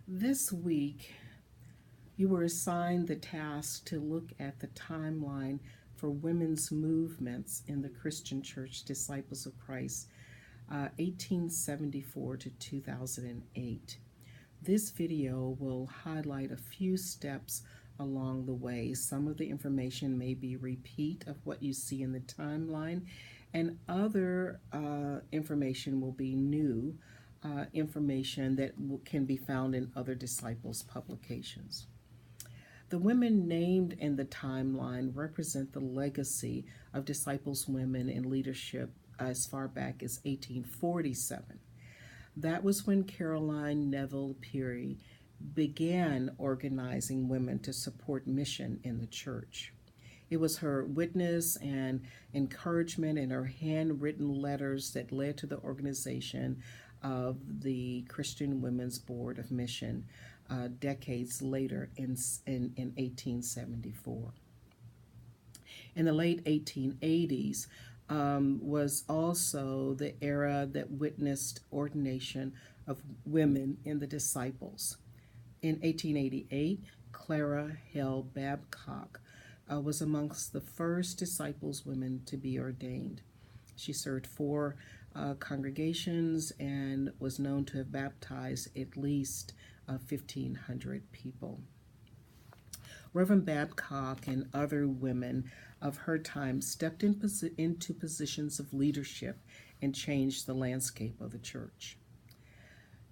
This week, you were assigned the task to look at the timeline for women's movements in the Christian Church Disciples of Christ, 1874 to 2008. This video will highlight a few steps along the way. Some of the information may be repeat of what you see in the timeline, and other information will be new information that can be found in other disciples' publications. The women named in the timeline represent the legacy of disciples' women in leadership as far back as 1847. That was when Caroline Neville Peary began organizing women to support mission in the church. It was her witness and encouragement and her handwritten letters that led to the organization of the Christian Women's Board of Mission decades later in 1874. In the late 1880s was also the era that witnessed ordination of women in the disciples. In 1888, Clara Hale Babcock was amongst the first disciples women to be ordained. She served four congregations and was known to have baptized at least 1,500 people. Reverend Babcock and other women of her time stepped into positions of leadership and changed the landscape of the church.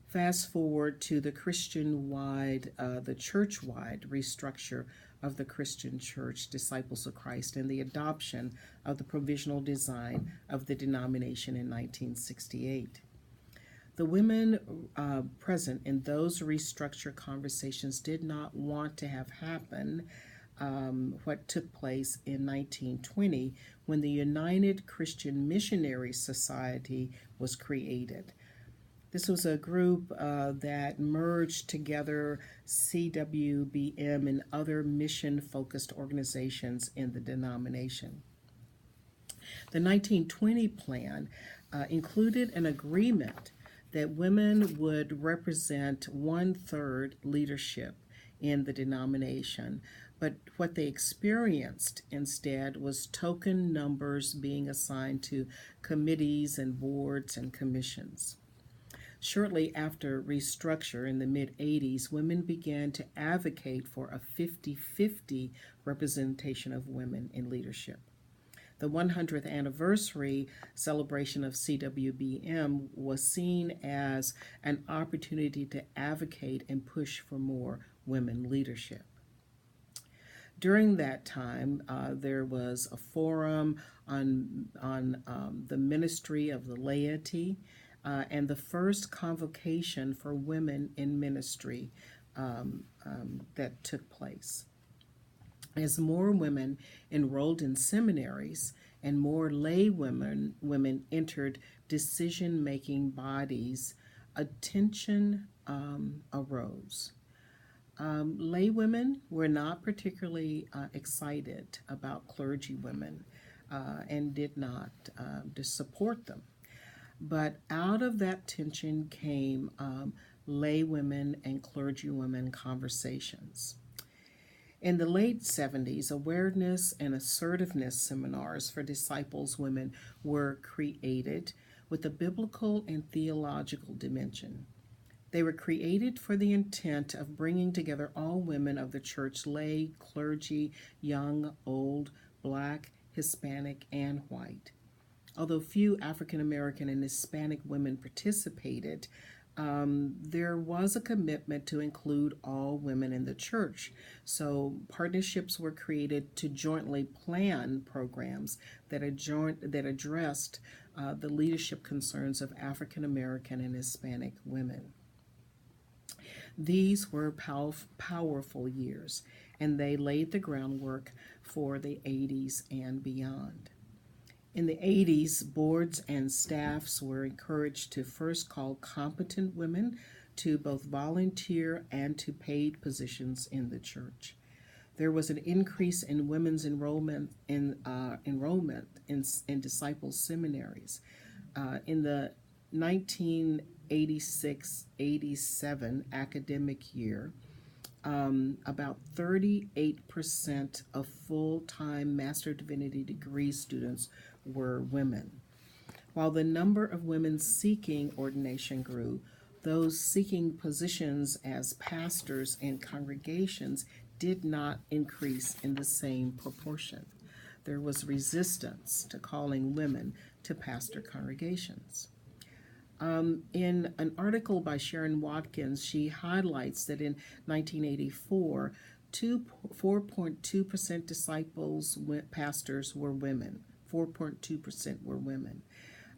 Fast forward to the the church-wide restructure of the Christian Church Disciples of Christ and the adoption of the provisional design of the denomination in 1968. The women present in those restructure conversations did not want to have happen what took place in 1920 when the United Christian Missionary Society was created. This was a group that merged together CWBM and other mission-focused organizations in the denomination. The 1920 plan included an agreement that women would represent 1/3 leadership in the denomination, but what they experienced instead was token numbers being assigned to committees and boards and commissions. Shortly after restructure in the mid-80s, women began to advocate for a 50-50 representation of women in leadership. The 100th anniversary celebration of CWBM was seen as an opportunity to advocate and push for more women leadership. During that time, there was a forum on the ministry of the laity, and the first convocation for women in ministry that took place. As more women enrolled in seminaries and more lay women entered decision-making bodies, attention arose. Lay women were not particularly excited about clergy women and did not support them. But out of that tension came lay women and clergy women conversations. In the late 70s, awareness and assertiveness seminars for disciples women were created with a biblical and theological dimension. They were created for the intent of bringing together all women of the church, lay, clergy, young, old, black, Hispanic, and white. Although few African American and Hispanic women participated, there was a commitment to include all women in the church. So partnerships were created to jointly plan programs that addressed the leadership concerns of African American and Hispanic women. These were powerful years, and they laid the groundwork for the 80s and beyond. In the 80s, boards and staffs were encouraged to first call competent women to both volunteer and to paid positions in the church. There was an increase in women's enrollment in disciple seminaries. In the 1980 86-87 academic year, about 38% of full-time Master of Divinity degree students were women. While the number of women seeking ordination grew, those seeking positions as pastors in congregations did not increase in the same proportion. There was resistance to calling women to pastor congregations. In an article by Sharon Watkins, she highlights that in 1984, 4.2% disciples, pastors were women. 4.2% were women.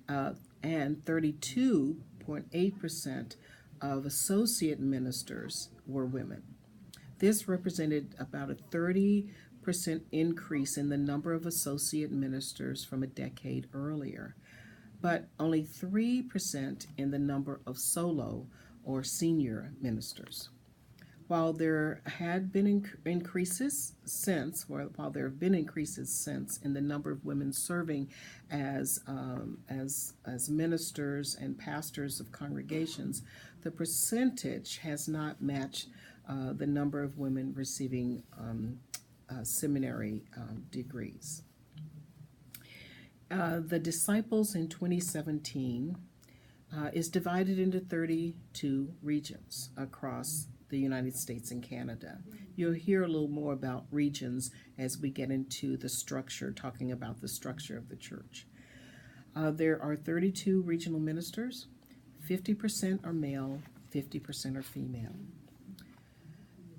And 32.8% of associate ministers were women. This represented about a 30% increase in the number of associate ministers from a decade earlier, but only 3% in the number of solo or senior ministers. While there have been increases since in the number of women serving as ministers and pastors of congregations, the percentage has not matched the number of women receiving seminary degrees. The disciples in 2017 is divided into 32 regions across the United States and Canada. You'll hear a little more about regions as we get into the structure, talking about the structure of the church. There are 32 regional ministers. 50% are male, 50% are female.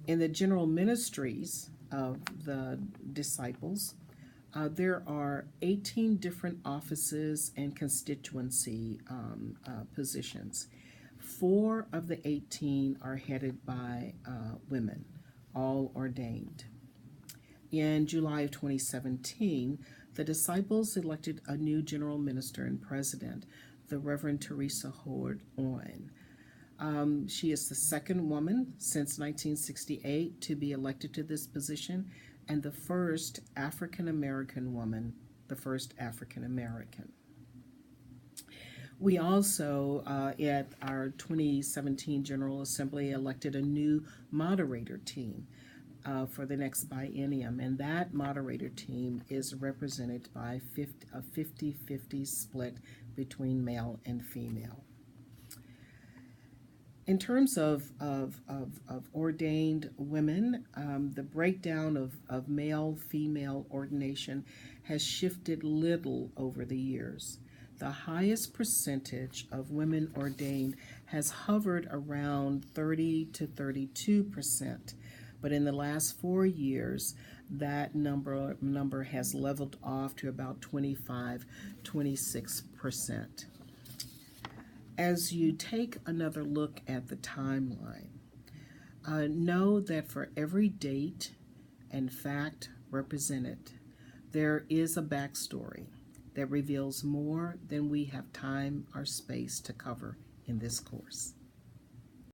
In the general ministries of the disciples, there are 18 different offices and constituency positions. 4 of the 18 are headed by women, all ordained. In July of 2017, the disciples elected a new general minister and president, the Reverend Teresa Howard Owen. She is the second woman since 1968 to be elected to this position, and the first African American woman, the first African American. We also, at our 2017 General Assembly, elected a new moderator team for the next biennium, and that moderator team is represented by a 50-50 split between male and female. In terms of ordained women, the breakdown of male-female ordination has shifted little over the years. The highest percentage of women ordained has hovered around 30 to 32%, but in the last 4 years, that number has leveled off to about 25-26%. As you take another look at the timeline, know that for every date and fact represented, there is a backstory that reveals more than we have time or space to cover in this course.